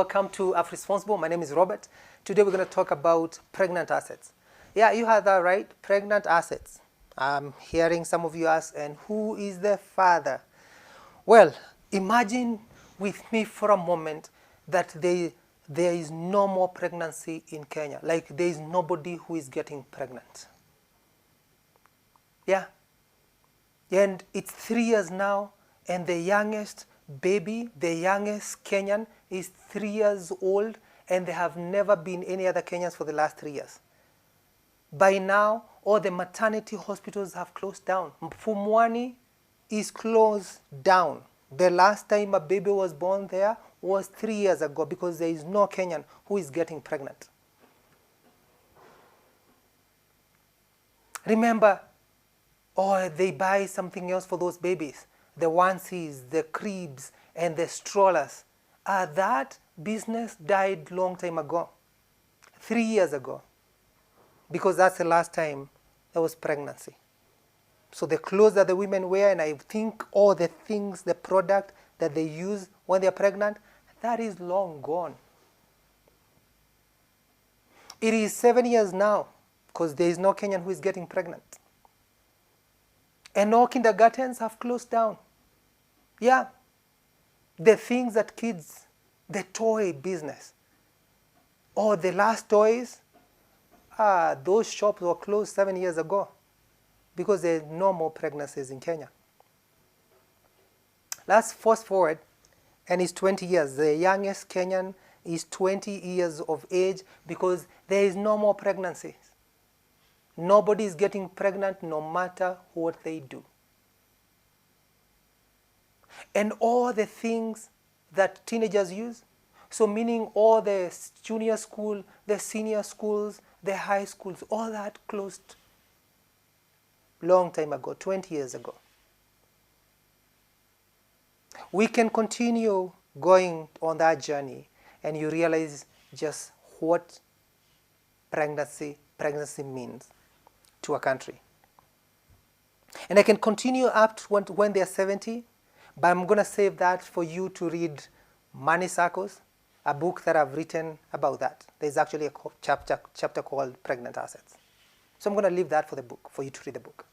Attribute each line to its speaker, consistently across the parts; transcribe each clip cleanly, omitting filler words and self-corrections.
Speaker 1: welcome to Responsible. My name is Robert. Today we're going to talk about pregnant assets. Yeah, you heard that right, pregnant assets. I'm hearing some of you ask, and who is the father? Well, imagine with me for a moment that there is no more pregnancy in Kenya. Like there is nobody who is getting pregnant. Yeah. And it's 3 years now, and the youngest baby, the youngest Kenyan is 3 years old, and there have never been any other Kenyans for the last 3 years. By now, all the maternity hospitals have closed down. Mwangi is closed down. The last time a baby was born there was 3 years ago because there is no Kenyan who is getting pregnant. Remember, or they buy something else for those babies. The onesies, the cribs, and the strollers. That business died long time ago. 3 years ago. Because that's the last time there was pregnancy. So the clothes that the women wear, and I think all the things, the product that they use when they're pregnant, that is long gone. It is 7 years now, because there is no Kenyan who is getting pregnant. And all kindergartens have closed down. Yeah. The things that kids, the toy business, or the last toys, those shops were closed 7 years ago because there are no more pregnancies in Kenya. Let's fast forward, and it's 20 years. The youngest Kenyan is 20 years of age because there is no more pregnancies. Nobody is getting pregnant no matter what they do. And all the things that teenagers use, so meaning all the junior school, the senior schools, the high schools, all that closed long time ago, 20 years ago. We can continue going on that journey, and you realize just what pregnancy means to a country. And I can continue up to when they're 70, but I'm going to save that for you to read Money Circles, a book that I've written about that. There's actually a chapter called Pregnant Assets. So I'm going to leave that for the book, for you to read the book.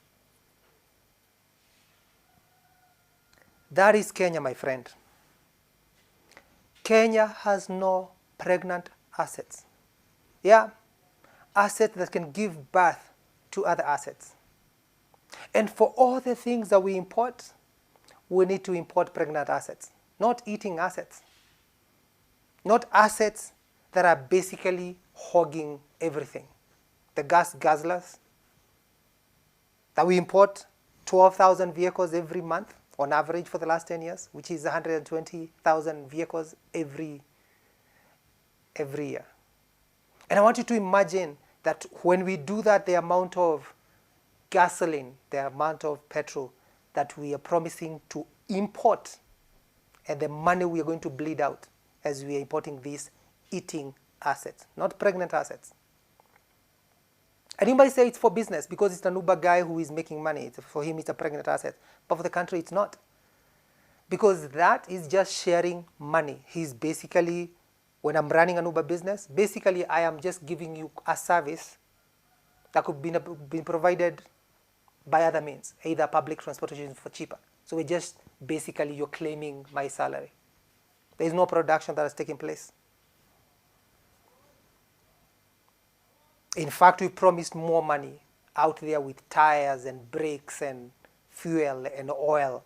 Speaker 1: That is Kenya, my friend. Kenya has no pregnant assets. Yeah, assets that can give birth to other assets. And for all the things that we import, we need to import pregnant assets, not eating assets. Not assets that are basically hogging everything. The gas guzzlers, that we import 12,000 vehicles every month on average for the last 10 years, which is 120,000 vehicles every year. And I want you to imagine that when we do that, the amount of gasoline, the amount of petrol that we are promising to import, and the money we are going to bleed out as we are importing these eating assets, not pregnant assets. And you might say it's for business because it's an Uber guy who is making money. For him, it's a pregnant asset. But for the country, it's not. Because that is just sharing money. He's basically, when I'm running an Uber business, basically I am just giving you a service that could be provided by other means, either public transportation for cheaper. So we're just basically, you're claiming my salary. There is no production that has taken place. In fact, we promised more money out there with tires and brakes and fuel and oil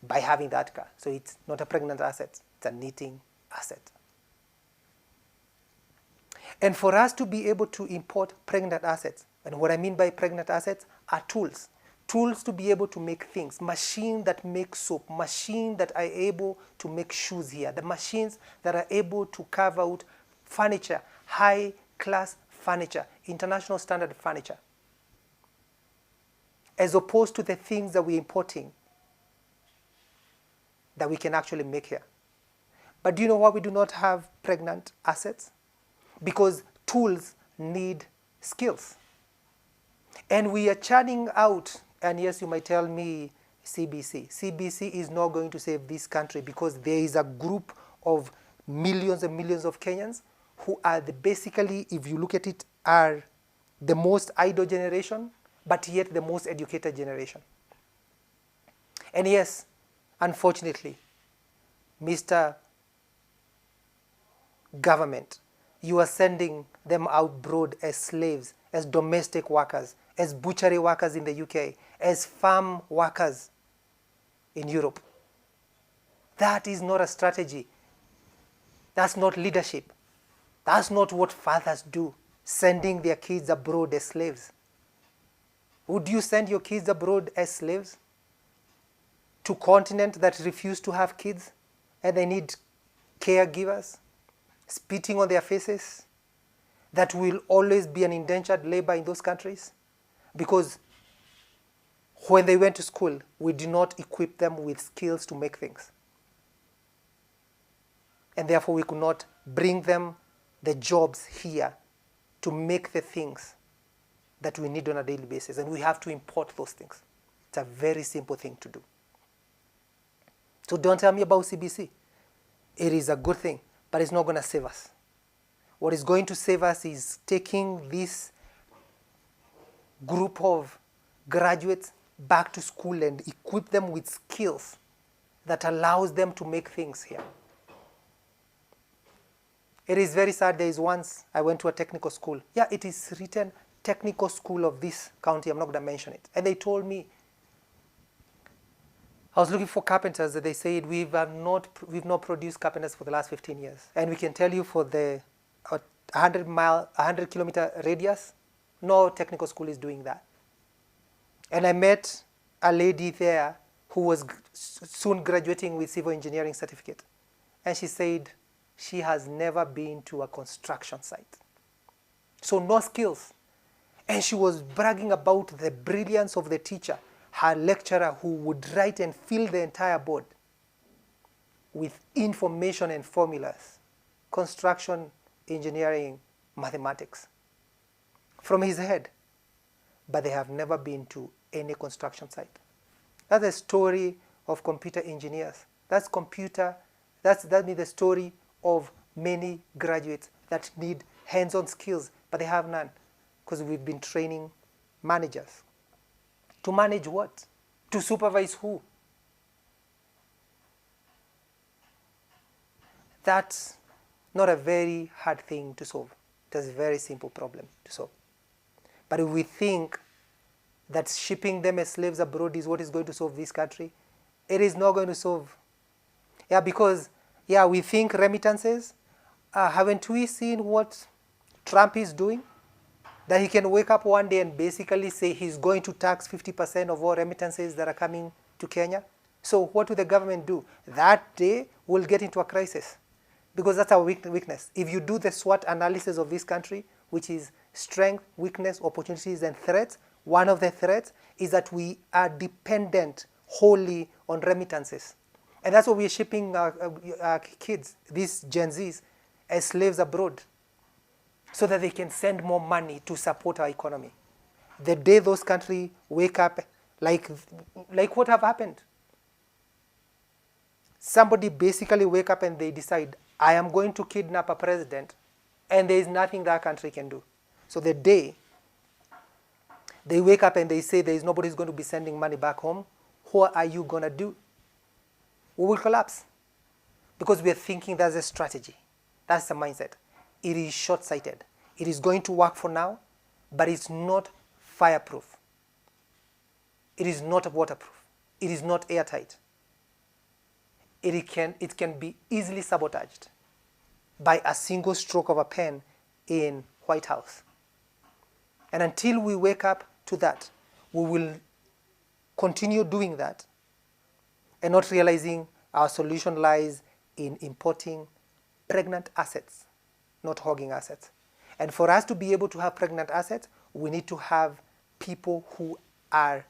Speaker 1: by having that car. So it's not a pregnant asset, it's an eating asset. And for us to be able to import pregnant assets, and what I mean by pregnant assets are tools. Tools to be able to make things. Machines that make soap. Machines that are able to make shoes here. The machines that are able to carve out furniture, high-class furniture, international standard furniture. As opposed to the things that we're importing that we can actually make here. But do you know why we do not have pregnant assets? Because tools need skills. And we are churning out, and yes, you might tell me CBC. CBC is not going to save this country because there is a group of millions and millions of Kenyans who are basically, if you look at it, are the most idle generation, but yet the most educated generation. And yes, unfortunately, Mr. Government, you are sending them out abroad as slaves, as domestic workers, as butchery workers in the UK, as farm workers in Europe. That is not a strategy. That's not leadership. That's not what fathers do, sending their kids abroad as slaves. Would you send your kids abroad as slaves to continents that refuse to have kids and they need caregivers, spitting on their faces, that will always be an indentured labor in those countries? Because when they went to school, we did not equip them with skills to make things. And therefore, we could not bring them the jobs here to make the things that we need on a daily basis. And we have to import those things. It's a very simple thing to do. So don't tell me about CBC. It is a good thing, but it's not going to save us. What is going to save us is taking this group of graduates back to school and equip them with skills that allows them to make things here. It is very sad. There is once I went to a technical school. Yeah, it is written technical school of this county. I'm not going to mention it. And they told me, I was looking for carpenters. They said we've not produced carpenters for the last 15 years. And we can tell you for the 100 kilometer radius, no technical school is doing that. And I met a lady there who was soon graduating with civil engineering certificate. And she said she has never been to a construction site. So no skills. And she was bragging about the brilliance of the teacher, her lecturer, who would write and fill the entire board with information and formulas, construction, engineering, mathematics, from his head. But they have never been to any construction site. That's the story of computer engineers. That's the story of many graduates that need hands-on skills, but they have none, because we've been training managers. To manage what? To supervise who? That's not a very hard thing to solve. It's a very simple problem to solve. But if we think that shipping them as slaves abroad is what is going to solve this country, it is not going to solve. Yeah, because we think remittances. Haven't we seen what Trump is doing? That he can wake up one day and basically say he's going to tax 50% of all remittances that are coming to Kenya. So what will the government do? That day we'll get into a crisis, because that's our weakness. If you do the SWOT analysis of this country, which is strength, weakness, opportunities, and threats, one of the threats is that we are dependent wholly on remittances. And that's why we're shipping our kids, these Gen Zs, as slaves abroad, so that they can send more money to support our economy. The day those countries wake up, like what have happened? Somebody basically wake up and they decide, I am going to kidnap a president, and there is nothing that country can do. So the day they wake up and they say there is nobody who's going to be sending money back home, what are you going to do? We will collapse, because we are thinking that's a strategy. That's the mindset. It is short-sighted. It is going to work for now, but it's not fireproof. It is not waterproof. It is not airtight. It can be easily sabotaged by a single stroke of a pen in White House. And until we wake up to that, we will continue doing that and not realizing our solution lies in importing pregnant assets, not hogging assets. And for us to be able to have pregnant assets, we need to have people who are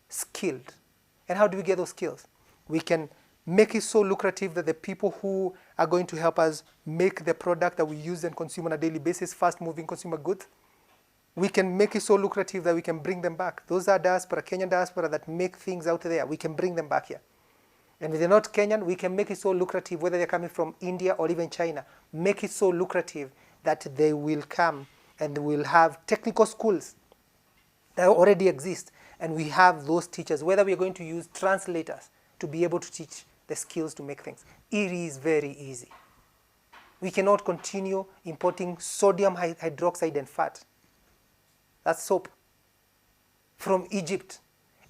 Speaker 1: skilled. And how do we get those skills? We can make it so lucrative that the people who are going to help us make the product that we use and consume on a daily basis, fast-moving consumer goods, we can make it so lucrative that we can bring them back. Those are diaspora, Kenyan diaspora that make things out there. We can bring them back here. And if they're not Kenyan, we can make it so lucrative, whether they're coming from India or even China, make it so lucrative that they will come and we'll have technical schools that already exist. And we have those teachers, whether we're going to use translators to be able to teach the skills to make things. It is very easy. We cannot continue importing sodium hydroxide and fat. That's soap from Egypt,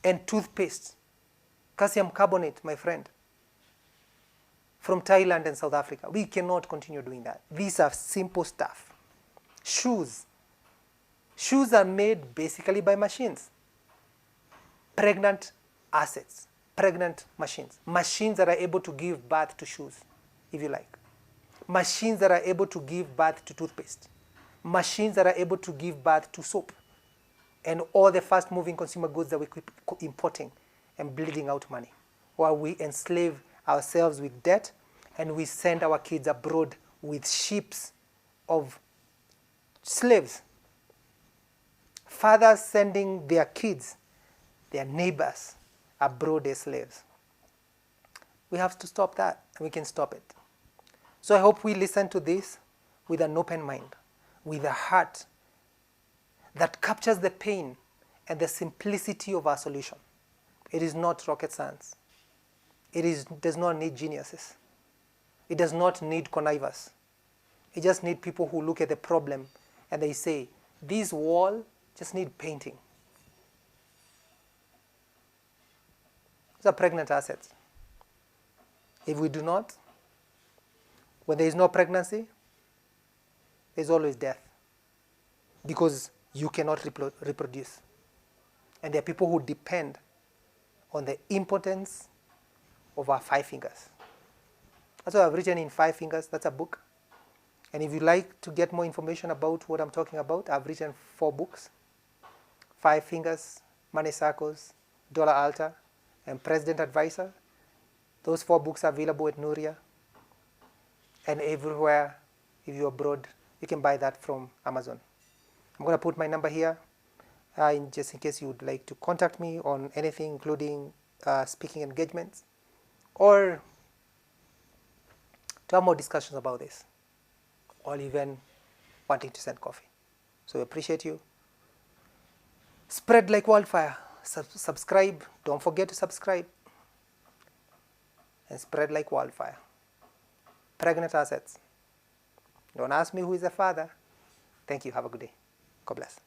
Speaker 1: and toothpaste, calcium carbonate, my friend, from Thailand and South Africa. We cannot continue doing that. These are simple stuff. Shoes. Shoes are made basically by machines. Pregnant assets, pregnant machines. Machines that are able to give birth to shoes, if you like. Machines that are able to give birth to toothpaste. Machines that are able to give birth to soap. And all the fast-moving consumer goods that we keep importing and bleeding out money, while we enslave ourselves with debt and we send our kids abroad with ships of slaves. Fathers sending their kids, their neighbors, abroad as slaves. We have to stop that, and we can stop it. So I hope we listen to this with an open mind, with a heart that captures the pain and the simplicity of our solution. It is not rocket science. Does not need geniuses. It does not need connivers. It just needs people who look at the problem and they say, this wall just needs painting. These are pregnant assets. If we do not, when there is no pregnancy, there is always death. Because you cannot reproduce. And there are people who depend on the importance of our 5 fingers. That's what I've written in 5 fingers. That's a book. And if you like to get more information about what I'm talking about, I've written 4 books. 5 Fingers, Money Circles, Dollar Altar, and President Advisor. Those 4 books are available at Nuria. And everywhere, if you're abroad, you can buy that from Amazon. I'm going to put my number here, just in case you would like to contact me on anything, including speaking engagements, or to have more discussions about this, or even wanting to send coffee. So I appreciate you. Spread like wildfire. Subscribe. Don't forget to subscribe. And spread like wildfire. Pregnant assets. Don't ask me who is the father. Thank you. Have a good day. God bless.